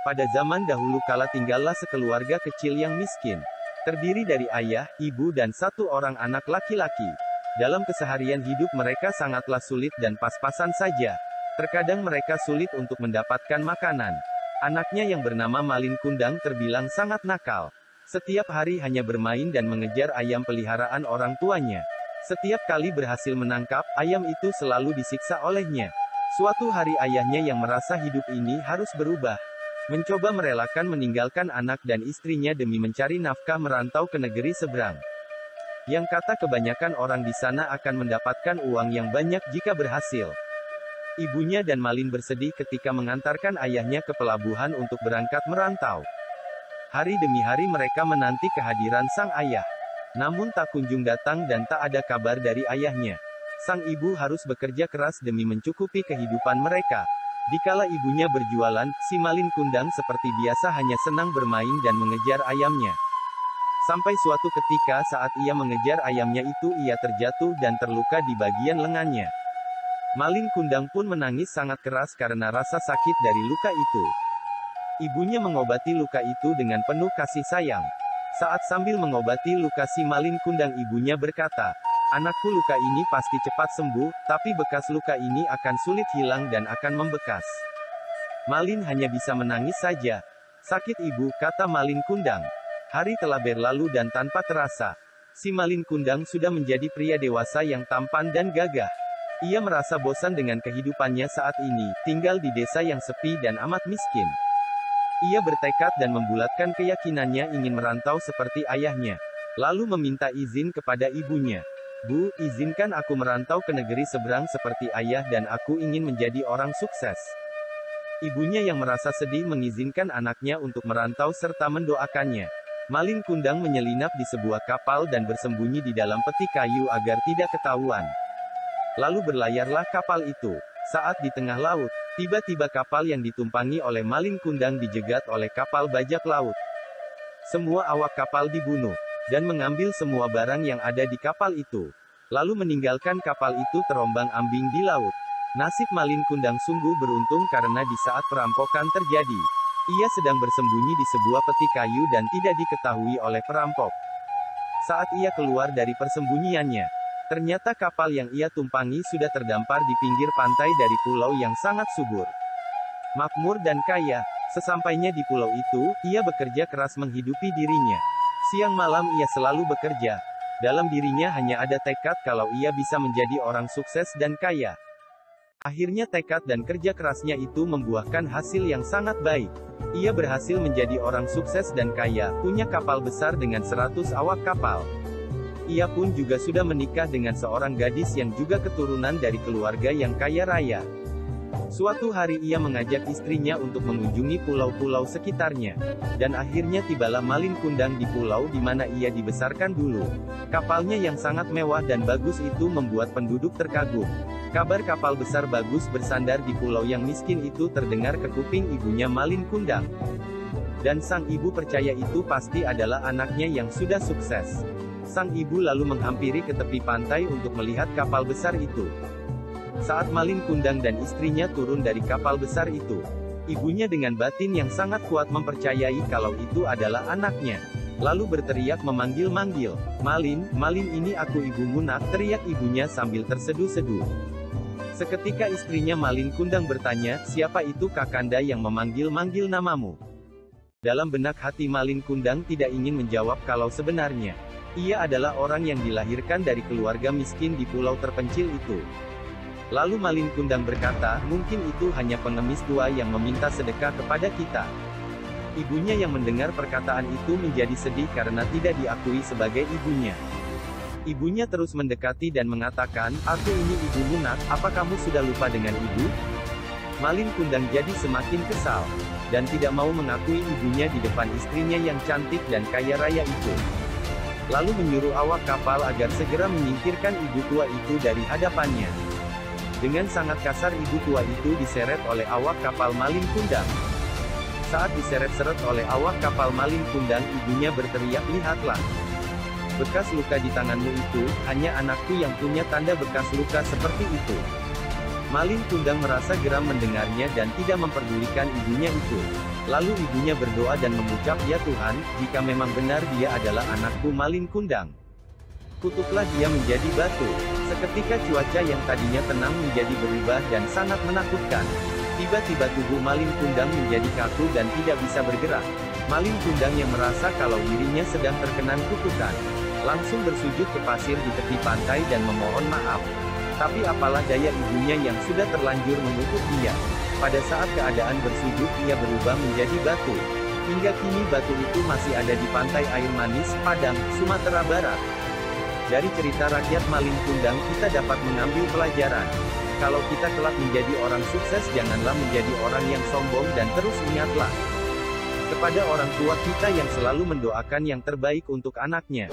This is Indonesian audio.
Pada zaman dahulu kala tinggallah sekeluarga kecil yang miskin. Terdiri dari ayah, ibu dan satu orang anak laki-laki. Dalam keseharian hidup mereka sangatlah sulit dan pas-pasan saja. Terkadang mereka sulit untuk mendapatkan makanan. Anaknya yang bernama Malin Kundang terbilang sangat nakal. Setiap hari hanya bermain dan mengejar ayam peliharaan orang tuanya. Setiap kali berhasil menangkap, ayam itu selalu disiksa olehnya. Suatu hari ayahnya yang merasa hidup ini harus berubah. Mencoba merelakan meninggalkan anak dan istrinya demi mencari nafkah merantau ke negeri seberang. Yang kata kebanyakan orang di sana akan mendapatkan uang yang banyak jika berhasil. Ibunya dan Malin bersedih ketika mengantarkan ayahnya ke pelabuhan untuk berangkat merantau. Hari demi hari mereka menanti kehadiran sang ayah. Namun tak kunjung datang dan tak ada kabar dari ayahnya. Sang ibu harus bekerja keras demi mencukupi kehidupan mereka. Dikala ibunya berjualan, si Malin Kundang seperti biasa hanya senang bermain dan mengejar ayamnya. Sampai suatu ketika saat ia mengejar ayamnya itu ia terjatuh dan terluka di bagian lengannya. Malin Kundang pun menangis sangat keras karena rasa sakit dari luka itu. Ibunya mengobati luka itu dengan penuh kasih sayang. Saat sambil mengobati luka si Malin Kundang, ibunya berkata, "Anakku, luka ini pasti cepat sembuh, tapi bekas luka ini akan sulit hilang dan akan membekas." Malin hanya bisa menangis saja. "Sakit ibu," kata Malin Kundang. Hari telah berlalu dan tanpa terasa, si Malin Kundang sudah menjadi pria dewasa yang tampan dan gagah. Ia merasa bosan dengan kehidupannya saat ini, tinggal di desa yang sepi dan amat miskin. Ia bertekad dan membulatkan keyakinannya ingin merantau seperti ayahnya. Lalu meminta izin kepada ibunya. "Bu, izinkan aku merantau ke negeri seberang seperti ayah dan aku ingin menjadi orang sukses." Ibunya yang merasa sedih mengizinkan anaknya untuk merantau serta mendoakannya. Malin Kundang menyelinap di sebuah kapal dan bersembunyi di dalam peti kayu agar tidak ketahuan. Lalu berlayarlah kapal itu. Saat di tengah laut, tiba-tiba kapal yang ditumpangi oleh Malin Kundang dijegat oleh kapal bajak laut. Semua awak kapal dibunuh, dan mengambil semua barang yang ada di kapal itu. Lalu meninggalkan kapal itu terombang-ambing di laut. Nasib Malin Kundang sungguh beruntung karena di saat perampokan terjadi, ia sedang bersembunyi di sebuah peti kayu dan tidak diketahui oleh perampok. Saat ia keluar dari persembunyiannya, ternyata kapal yang ia tumpangi sudah terdampar di pinggir pantai dari pulau yang sangat subur, makmur dan kaya. Sesampainya di pulau itu, ia bekerja keras menghidupi dirinya. Siang malam ia selalu bekerja. Dalam dirinya hanya ada tekad kalau ia bisa menjadi orang sukses dan kaya. Akhirnya tekad dan kerja kerasnya itu membuahkan hasil yang sangat baik. Ia berhasil menjadi orang sukses dan kaya, punya kapal besar dengan 100 awak kapal. Ia pun juga sudah menikah dengan seorang gadis yang juga keturunan dari keluarga yang kaya raya. Suatu hari ia mengajak istrinya untuk mengunjungi pulau-pulau sekitarnya. Dan akhirnya tibalah Malin Kundang di pulau di mana ia dibesarkan dulu. Kapalnya yang sangat mewah dan bagus itu membuat penduduk terkagum. Kabar kapal besar bagus bersandar di pulau yang miskin itu terdengar ke kuping ibunya Malin Kundang. Dan sang ibu percaya itu pasti adalah anaknya yang sudah sukses. Sang ibu lalu menghampiri ke tepi pantai untuk melihat kapal besar itu. Saat Malin Kundang dan istrinya turun dari kapal besar itu, ibunya dengan batin yang sangat kuat mempercayai kalau itu adalah anaknya. Lalu berteriak memanggil-manggil, "Malin, Malin, ini aku ibumu nak," teriak ibunya sambil terseduh-seduh. Seketika istrinya Malin Kundang bertanya, "Siapa itu Kakanda yang memanggil-manggil namamu?" Dalam benak hati Malin Kundang tidak ingin menjawab kalau sebenarnya ia adalah orang yang dilahirkan dari keluarga miskin di pulau terpencil itu. Lalu Malin Kundang berkata, "Mungkin itu hanya pengemis tua yang meminta sedekah kepada kita." Ibunya yang mendengar perkataan itu menjadi sedih karena tidak diakui sebagai ibunya. Ibunya terus mendekati dan mengatakan, "Aku ini ibumu nak, apa kamu sudah lupa dengan ibu?" Malin Kundang jadi semakin kesal, dan tidak mau mengakui ibunya di depan istrinya yang cantik dan kaya raya itu. Lalu menyuruh awak kapal agar segera menyingkirkan ibu tua itu dari hadapannya. Dengan sangat kasar ibu tua itu diseret oleh awak kapal Malin Kundang. Saat diseret-seret oleh awak kapal Malin Kundang, ibunya berteriak, "Lihatlah! Bekas luka di tanganmu itu, hanya anakku yang punya tanda bekas luka seperti itu." Malin Kundang merasa geram mendengarnya dan tidak memperdulikan ibunya itu. Lalu ibunya berdoa dan mengucap, "Ya Tuhan, jika memang benar dia adalah anakku Malin Kundang, kutuklah dia menjadi batu." Seketika cuaca yang tadinya tenang menjadi berubah dan sangat menakutkan. Tiba-tiba tubuh Malin Kundang menjadi kaku dan tidak bisa bergerak. Malin Kundang yang merasa kalau dirinya sedang terkena kutukan, langsung bersujud ke pasir di tepi pantai dan memohon maaf. Tapi apalah daya ibunya yang sudah terlanjur mengutuk dia. Pada saat keadaan bersujud, ia berubah menjadi batu. Hingga kini batu itu masih ada di pantai air manis, Padang, Sumatera Barat. Dari cerita rakyat Malin Kundang kita dapat mengambil pelajaran. Kalau kita kelak menjadi orang sukses, janganlah menjadi orang yang sombong, dan terus ingatlah kepada orang tua kita yang selalu mendoakan yang terbaik untuk anaknya.